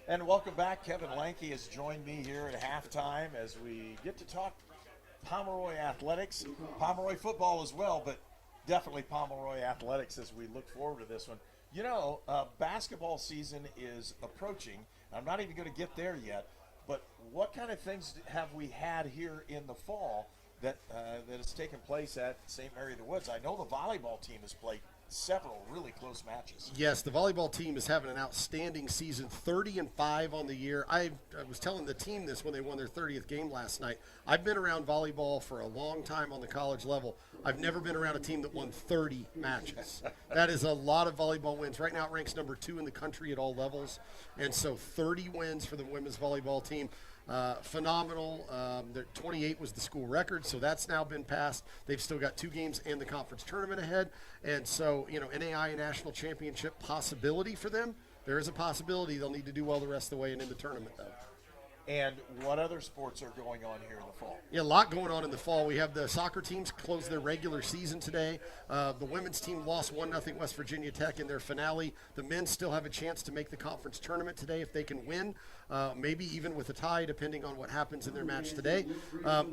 And welcome back. Kevin Lanke has joined me here at halftime as we get to talk Pomeroy athletics, Pomeroy football as well, but definitely Pomeroy athletics as we look forward to this one. You know, basketball season is approaching. I'm not even going to get there yet, but what kind of things have we had here in the fall that has taken place at St. Mary of the Woods? I know the volleyball team has played several really close matches. Yes, the volleyball team is having an outstanding season, 30-5 on the year. I was telling the team this when they won their 30th game last night. I've been around volleyball for a long time on the college level. I've never been around a team that won 30 matches. That is a lot of volleyball wins. Right now it ranks number 2 in the country at all levels. And so 30 wins for the women's volleyball team. Phenomenal. 28 was the school record, so that's now been passed. They've still got 2 games and the conference tournament ahead. And so, you know, NAI national championship possibility for them. There is a possibility they'll need to do well the rest of the way and in the tournament, though. And what other sports are going on here in the fall? Yeah, a lot going on in the fall. We have the soccer teams close their regular season today. The women's team lost 1-0 West Virginia Tech in their finale. The men still have a chance to make the conference tournament today if they can win, maybe even with a tie depending on what happens in their match today.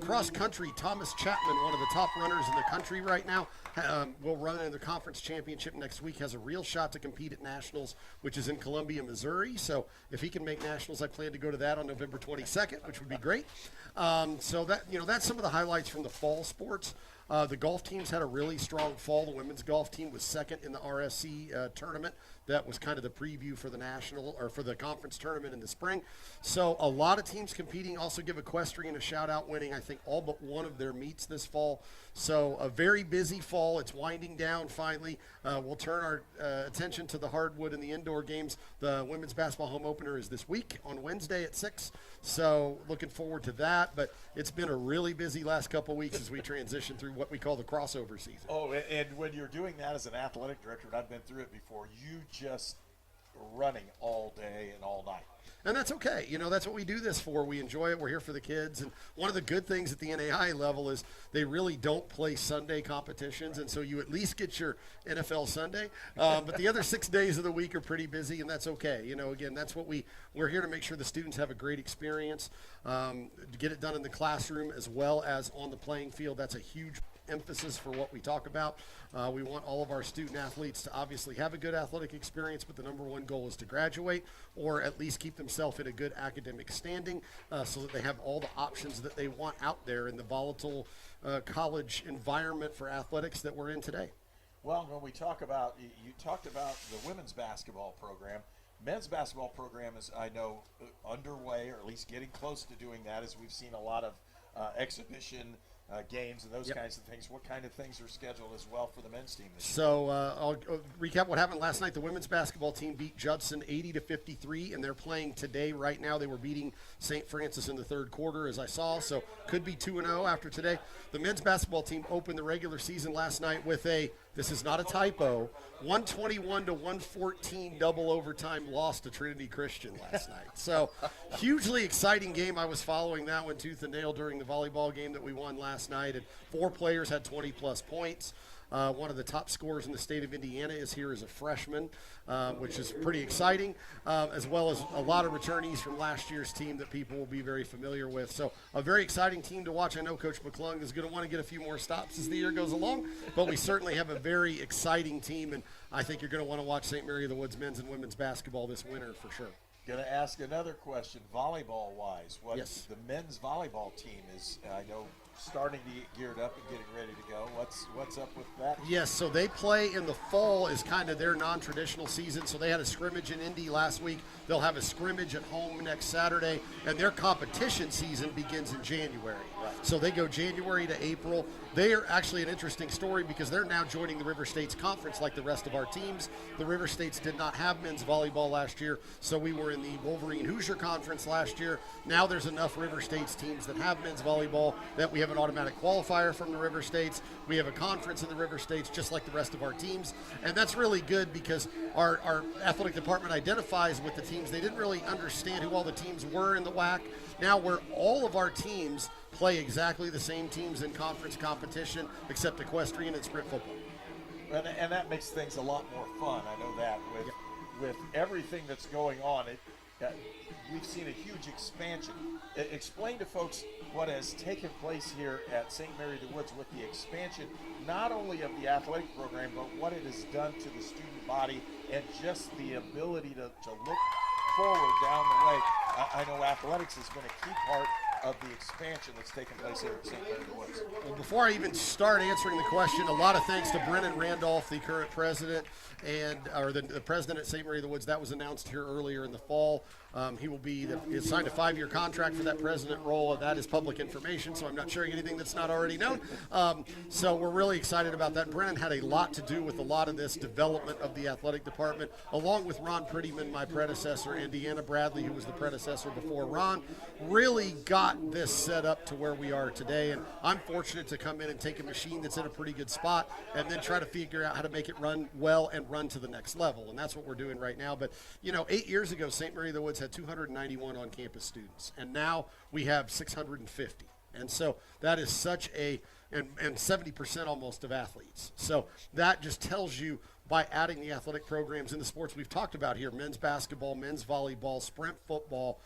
Cross country, Thomas Chapman, one of the top runners in the country right now, will run in the conference championship next week, has a real shot to compete at nationals, which is in Columbia, Missouri. So if he can make nationals, I plan to go to that on November 22nd, which would be great. So that, you know, that's some of the highlights from the fall sports. The golf teams had a really strong fall. The women's golf team was second in the RSC tournament. That was kind of the preview for the national or for the conference tournament in the spring. So a lot of teams competing. Also give Equestrian a shout out, winning I think all but one of their meets this fall. So a very busy fall. It's winding down finally. We'll turn our attention to the hardwood and the indoor games. The women's basketball home opener is this week on Wednesday at 6. So looking forward to that. But it's been a really busy last couple weeks as we transition through what we call the crossover season. Oh, and when you're doing that as an athletic director, and I've been through it before, you just running all day and all night. And that's okay. You know, that's what we do this for. We enjoy it. We're here for the kids. And one of the good things at the NAI level is they really don't play Sunday competitions. And so you at least get your NFL Sunday. But the other 6 days of the week are pretty busy, and that's okay. You know, again, that's what we're here to make sure the students have a great experience, to get it done in the classroom as well as on the playing field. That's a huge emphasis for what we talk about. We want all of our student athletes to obviously have a good athletic experience, but the number one goal is to graduate or at least keep themselves in a good academic standing, so that they have all the options that they want out there in the volatile college environment for athletics that we're in today. Well, when we talk about, you talked about the women's basketball program. Men's basketball program is, I know, underway, or at least getting close to doing that, as we've seen a lot of exhibition games and those kinds of things. What kind of things are scheduled as well for the men's team this year? So I'll recap what happened last night. The women's basketball team beat Judson 80-53, and they're playing today. Right now, they were beating St. Francis in the third quarter, as I saw. So could be 2-0 after today. The men's basketball team opened the regular season last night with this is not a typo, 121-114 double overtime loss to Trinity Christian last night. So hugely exciting game. I was following that one tooth and nail during the volleyball game that we won last night, and 4 players had 20-plus points. One of the top scorers in the state of Indiana is here as a freshman, which is pretty exciting, as well as a lot of returnees from last year's team that people will be very familiar with. So a very exciting team to watch. I know Coach McClung is going to want to get a few more stops as the year goes along, but we certainly have a very exciting team, and I think you're going to want to watch St. Mary of the Woods men's and women's basketball this winter for sure. Going to ask another question, volleyball-wise. What Yes. the men's volleyball team is, I know, starting to get geared up and getting ready to go. What's up with that? Yes, so they play in the fall is kind of their non-traditional season. So they had a scrimmage in Indy last week. They'll have a scrimmage at home next Saturday, and their competition season begins in January. Right. So they go January to April. They are actually an interesting story because they're now joining the River States Conference like the rest of our teams. The River States did not have men's volleyball last year, so we were in the Wolverine Hoosier Conference last year. Now there's enough River States teams that have men's volleyball that we have an automatic qualifier from the River States. We have a conference in the River States just like the rest of our teams, and that's really good because our athletic department identifies with the teams. They didn't really understand who all the teams were in the WAC. Now where all of our teams play exactly the same teams in conference competition except equestrian and sprint football. And that makes things a lot more fun. I know that with everything that's going on, we've seen a huge expansion. Explain to folks what has taken place here at St. Mary of the Woods with the expansion, not only of the athletic program, but what it has done to the student body and just the ability to look forward down the way. I know athletics has been a key part of the expansion that's taken place here at St. Mary of the Woods. Well, before I even start answering the question, a lot of thanks to Brennan Randolph, the current president, or the president at St. Mary of the Woods. That was announced here earlier in the fall. He will be he's signed a 5-year contract for that president role. That is public information, so I'm not sharing anything that's not already known. So we're really excited about that. Brennan had a lot to do with a lot of this development of the athletic department, along with Ron Prettyman, my predecessor, and Deanna Bradley, who was the predecessor before Ron, really got this set up to where we are today. And I'm fortunate to come in and take a machine that's in a pretty good spot and then try to figure out how to make it run well and run to the next level. And that's what we're doing right now. But, 8 years ago, St. Mary of the Woods had 291 on-campus students, and now we have 650. And so that is such and 70% almost of athletes. So that just tells you, by adding the athletic programs in the sports we've talked about here, men's basketball, men's volleyball, sprint football,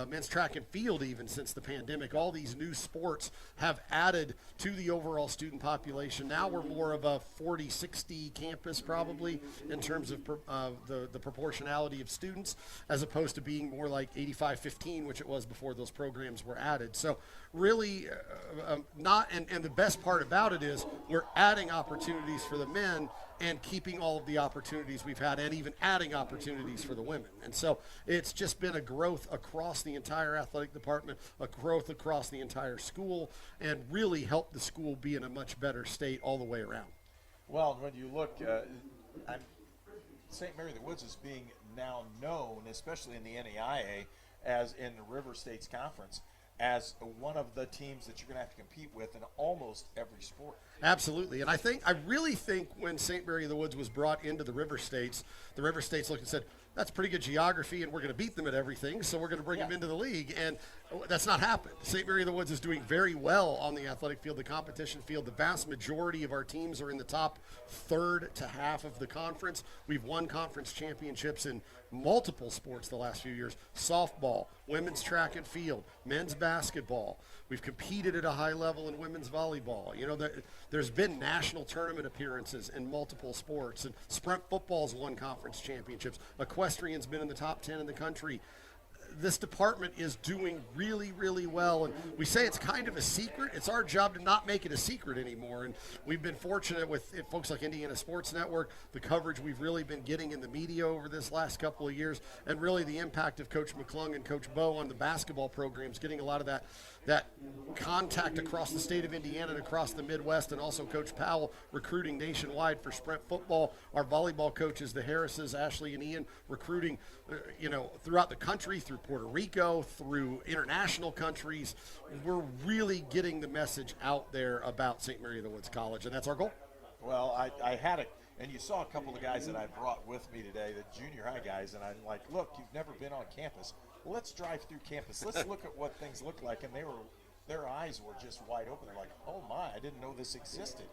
men's track and field, even since the pandemic, all these new sports have added to the overall student population. Now we're more of a 40-60 campus probably in terms of the proportionality of students, as opposed to being more like 85-15, which it was before those programs were added. So really and the best part about it is we're adding opportunities for the men and keeping all of the opportunities we've had, and even adding opportunities for the women. And so it's just been a growth across the entire athletic department, a growth across the entire school, and really helped the school be in a much better state all the way around. Well, when you look, St. Mary of the Woods is being now known, especially in the NAIA, as in the River States Conference, as one of the teams that you're going to have to compete with in almost every sport. Absolutely. And I really think when St. Mary of the Woods was brought into the River States looked and said, that's pretty good geography, and we're going to beat them at everything, so we're going to bring them into the league. And that's not happened. St. Mary of the Woods is doing very well on the athletic field, the competition field. The vast majority of our teams are in the top third to half of the conference. We've won conference championships in multiple sports the last few years: softball, women's track and field, men's basketball. We've competed at a high level in women's volleyball. There's been national tournament appearances in multiple sports, and sprint football's won conference championships. Equestrian's been in the top 10 in the country. This department is doing really, really well, and we say it's kind of a secret. It's our job to not make it a secret anymore, and we've been fortunate with folks like Indiana Sports Network, the coverage we've really been getting in the media over this last couple of years, and really the impact of Coach McClung and Coach Bowe on the basketball programs, getting a lot of that contact across the state of Indiana and across the Midwest, and also Coach Powell recruiting nationwide for sprint football. Our volleyball coaches, the Harrises, Ashley and Ian, recruiting throughout the country, through Puerto Rico, through international countries. We're really getting the message out there about St. Mary of the Woods College, and that's our goal. Well, I had and you saw a couple of guys that I brought with me today, the junior high guys, and I'm like, look, you've never been on campus. Well, let's drive through campus. Let's look at what things look like. And their eyes were just wide open. They're like, oh my, I didn't know this existed.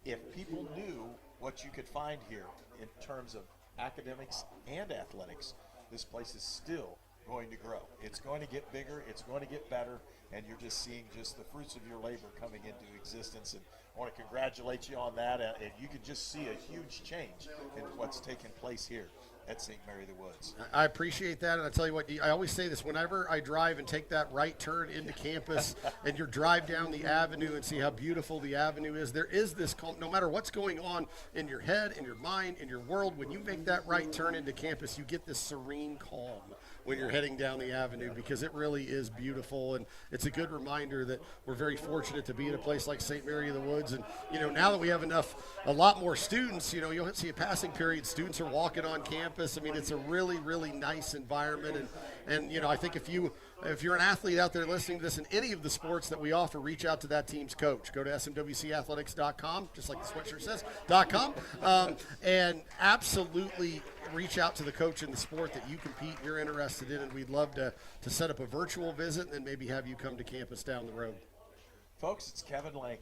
If people knew what you could find here in terms of academics and athletics, this place is still going to grow. It's going to get bigger. It's going to get better. And you're just seeing just the fruits of your labor coming into existence. And I want to congratulate you on that. And you can just see a huge change in what's taken place here at St. Mary of the Woods. I appreciate that, and I tell you what, I always say this, whenever I drive and take that right turn into campus and you drive down the avenue and see how beautiful the avenue is, there is this calm. No matter what's going on in your head, in your mind, in your world, when you make that right turn into campus, you get this serene calm when you're heading down the avenue, because it really is beautiful, and it's a good reminder that we're very fortunate to be in a place like St. Mary of the Woods. And now that we have a lot more students, you'll see a passing period, students are walking on campus. I mean, it's a really, really nice environment, and I think if you're an athlete out there listening to this in any of the sports that we offer, reach out to that team's coach. Go to smwcathletics.com, just like the sweatshirt says, .com, and absolutely reach out to the coach in the sport that you compete, you're interested in, and we'd love to set up a virtual visit and then maybe have you come to campus down the road. Folks, it's Kevin Lanke,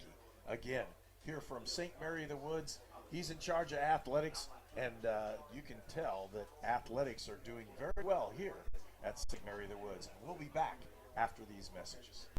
again, here from St. Mary of the Woods. He's in charge of athletics And you can tell that athletics are doing very well here at St. Mary of the Woods. We'll be back after these messages.